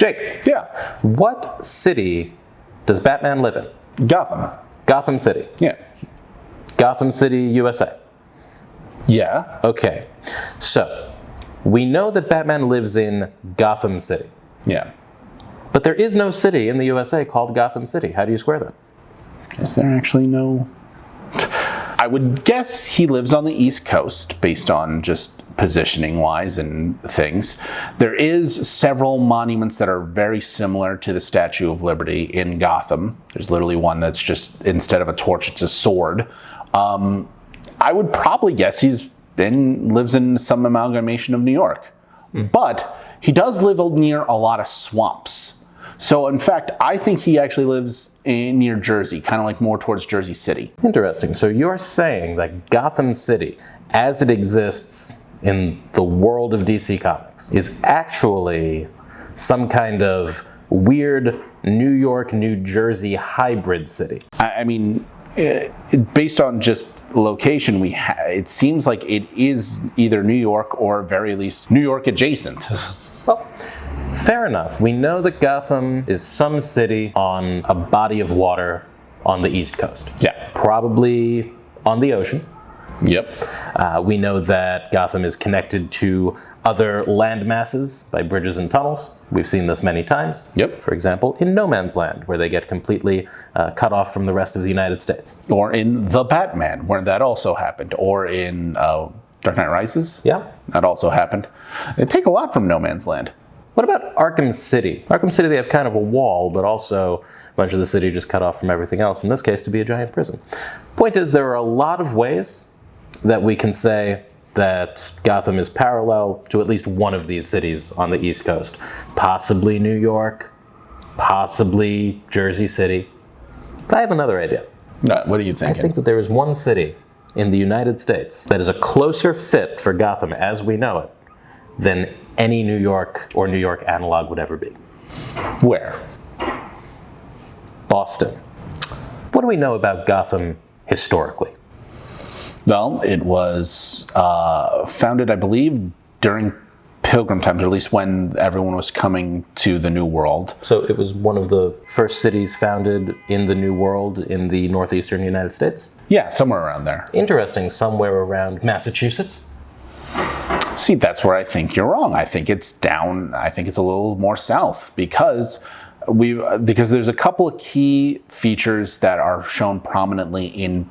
Jake, Yeah. what city does Batman live in? Gotham. Gotham City. Yeah. Gotham City, USA. Yeah. Okay, so we know that Batman lives in Gotham City, Yeah. but there is no city in the USA called Gotham City. How do you square that? Is there actually no... I would guess he lives on the East Coast based on just positioning wise and things. There is several monuments that are very similar to the Statue of Liberty in Gotham. There's literally one that's just, instead of a torch, it's a sword. I would probably guess lives in some amalgamation of New York. But he does live near a lot of swamps. So in fact, I think he actually lives near Jersey, kind of like more towards Jersey City. Interesting. So you're saying that Gotham City, as it exists in the world of DC Comics, is actually some kind of weird New York, New Jersey hybrid city. I mean, based on just location, it seems like it is either New York or at very least New York adjacent. Well, fair enough. We know that Gotham is some city on a body of water on the East Coast. Yeah. Probably on the ocean. Yep. We know that Gotham is connected to other land masses by bridges and tunnels. We've seen this many times. Yep. For example, in No Man's Land, where they get completely cut off from the rest of the United States. Or in The Batman, where that also happened. Or in Dark Knight Rises. Yeah. That also happened. They take a lot from No Man's Land. What about Arkham City? Arkham City, they have kind of a wall, but also a bunch of the city just cut off from everything else, in this case to be a giant prison. Point is, there are a lot of ways that we can say that Gotham is parallel to at least one of these cities on the East Coast. Possibly New York, possibly Jersey City. But I have another idea. What do you think? I think that there is one city in the United States that is a closer fit for Gotham as we know it than any New York or New York analog would ever be. Where? Boston. What do we know about Gotham historically? Well, it was founded, I believe, during Pilgrim times, or at least when everyone was coming to the New World. So it was one of the first cities founded in the New World in the northeastern United States? Yeah, somewhere around there. Interesting, somewhere around Massachusetts? See, that's where I think you're wrong. I think it's a little more south because there's a couple of key features that are shown prominently in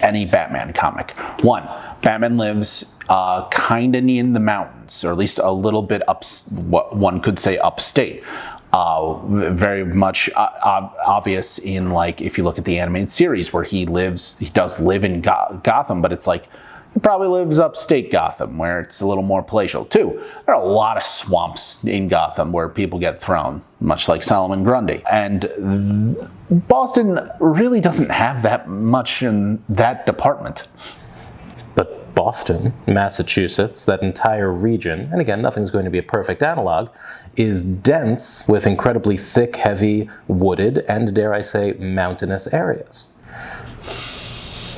any Batman comic. One, Batman lives kind of in the mountains, or at least a little bit what one could say upstate. Very much obvious in, like, if you look at the animated series where he does live in Gotham, but it's like he probably lives upstate Gotham where it's a little more palatial. Two, there are a lot of swamps in Gotham where people get thrown, much like Solomon Grundy. And Boston really doesn't have that much in that department. But Boston, Massachusetts, that entire region, and again, nothing's going to be a perfect analog, is dense with incredibly thick, heavy, wooded, and dare I say, mountainous areas.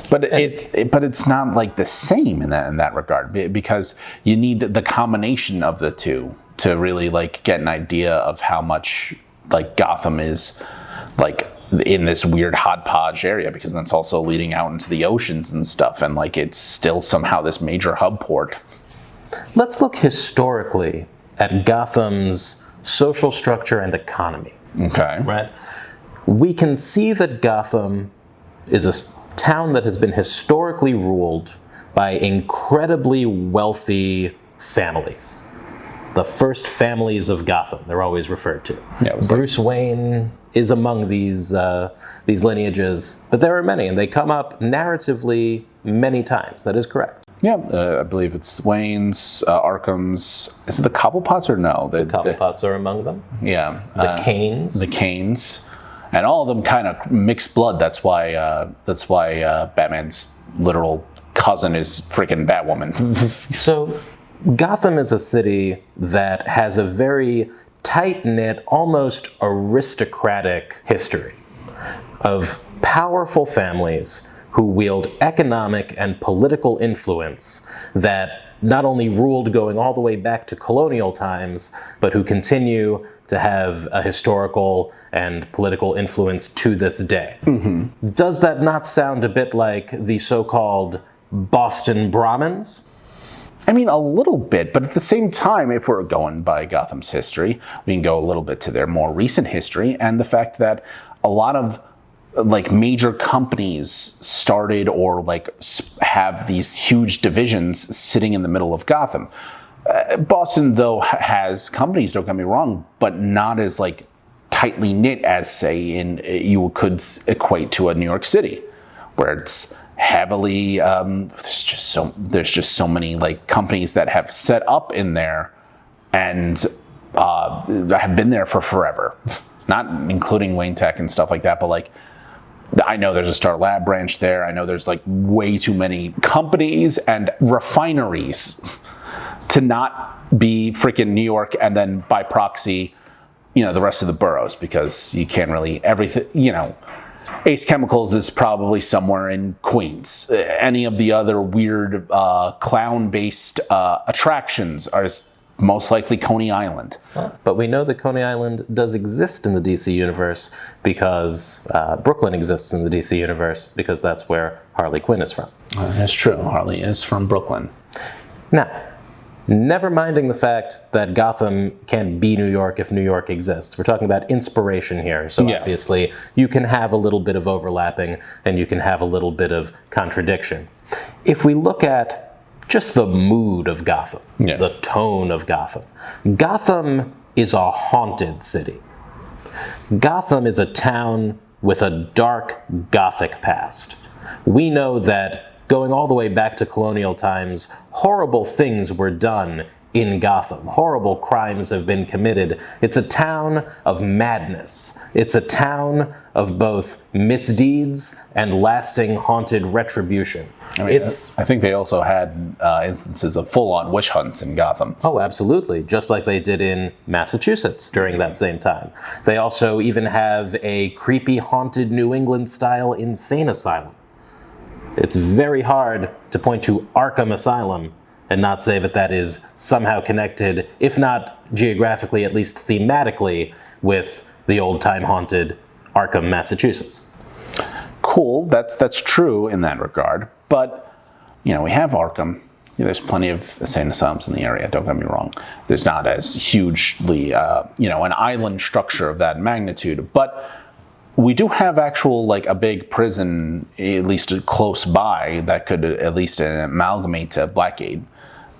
But it's not like the same in that regard, because you need the combination of the two to really like get an idea of how much like Gotham is like in this weird hodgepodge area, because that's also leading out into the oceans and stuff, and like it's still somehow this major hub port. Let's look historically at Gotham's social structure and economy. Okay. Right? We can see that Gotham is a town that has been historically ruled by incredibly wealthy families. The first families of Gotham, they're always referred to. Yeah, Bruce Wayne is among these lineages, but there are many, and they come up narratively many times. That is correct. Yeah, I believe it's Wayne's, Arkham's. Is it the Cobblepots or no? The Cobblepots are among them. Yeah. The Canes. The Canes. And all of them kind of mixed blood. That's why Batman's literal cousin is freaking Batwoman. So Gotham is a city that has a very tight-knit, almost aristocratic history of powerful families who wield economic and political influence that not only ruled going all the way back to colonial times, but who continue to have a historical and political influence to this day. Does that not sound a bit like the so-called Boston Brahmins? I mean, a little bit, but at the same time, if we're going by Gotham's history, we can go a little bit to their more recent history and the fact that a lot of like major companies started or like have these huge divisions sitting in the middle of Gotham. Boston, though, has companies, don't get me wrong, but not as like tightly knit as, say, you could equate to a New York City, where it's heavily there's just so many like companies that have set up in there and have been there for forever, not including Wayne Tech and stuff like that, but like I know there's a Star Lab branch there. I know there's like way too many companies and refineries to not be freaking New York and then by proxy, the rest of the boroughs, because you can't really everything, Ace Chemicals is probably somewhere in Queens. Any of the other weird clown-based attractions are most likely Coney Island. But we know that Coney Island does exist in the DC universe because Brooklyn exists in the DC universe because that's where Harley Quinn is from. That's true. Harley is from Brooklyn. Now, never minding the fact that Gotham can't be New York if New York exists. We're talking about inspiration here. So obviously you can have a little bit of overlapping and you can have a little bit of contradiction. If we look at just the mood of Gotham, the tone of Gotham, Gotham is a haunted city. Gotham is a town with a dark Gothic past. We know that going all the way back to colonial times, horrible things were done in Gotham. Horrible crimes have been committed. It's a town of madness. It's a town of both misdeeds and lasting haunted retribution. I think they also had instances of full-on witch hunts in Gotham. Oh, absolutely. Just like they did in Massachusetts during that same time. They also even have a creepy, haunted New England-style insane asylum. It's very hard to point to Arkham Asylum and not say that that is somehow connected, if not geographically, at least thematically, with the old-time haunted Arkham, Massachusetts. Cool, that's true in that regard. But, we have Arkham. There's plenty of insane asylums in the area, don't get me wrong. There's not as hugely, an island structure of that magnitude, but we do have actual, like, a big prison, at least close by, that could at least amalgamate to Blackgate.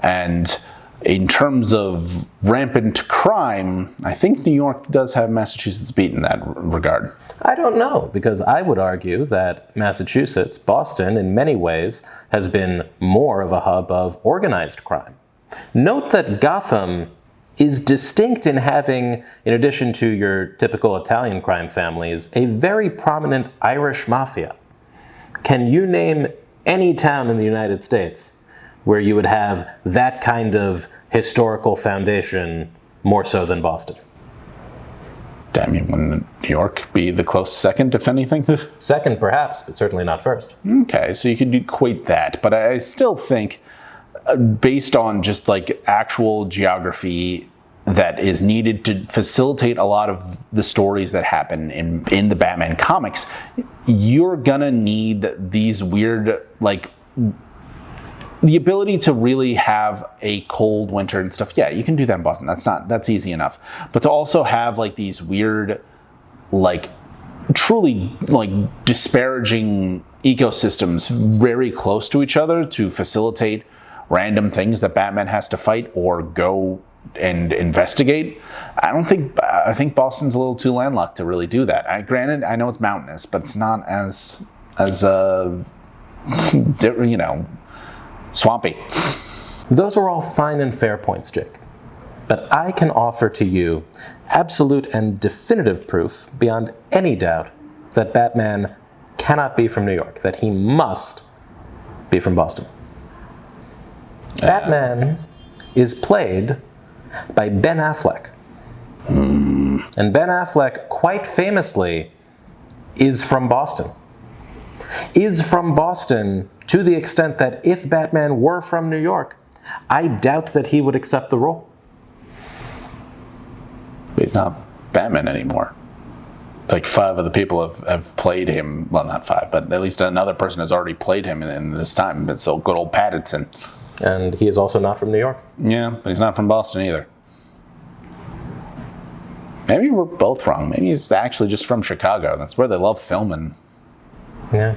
And in terms of rampant crime, I think New York does have Massachusetts beat in that regard. I don't know, because I would argue that Massachusetts, Boston, in many ways, has been more of a hub of organized crime. Note that Gotham is distinct in having, in addition to your typical Italian crime families, a very prominent Irish mafia. Can you name any town in the United States where you would have that kind of historical foundation more so than Boston? I mean, wouldn't New York be the close second, if anything? Second, perhaps, but certainly not first. Okay, so you could equate that, but I still think based on just like actual geography that is needed to facilitate a lot of the stories that happen in the Batman comics, you're gonna need these weird, like, the ability to really have a cold winter and stuff. Yeah, you can do that in Boston. That's easy enough. But to also have like these weird, like, truly like disparaging ecosystems very close to each other to facilitate random things that Batman has to fight or go and investigate. I think Boston's a little too landlocked to really do that. Granted, I know it's mountainous, but it's not as swampy. Those are all fine and fair points, Jake. But I can offer to you absolute and definitive proof, beyond any doubt, that Batman cannot be from New York, that he must be from Boston. Batman is played by Ben Affleck. And Ben Affleck, quite famously, is from Boston. Is from Boston to the extent that if Batman were from New York, I doubt that he would accept the role. But he's not Batman anymore. Like 5 of the people have played him. Well, not 5, but at least another person has already played him in this time. It's so good old Pattinson. And he is also not from New York. Yeah, but he's not from Boston either. Maybe we're both wrong. Maybe he's actually just from Chicago. That's where they love filming. Yeah.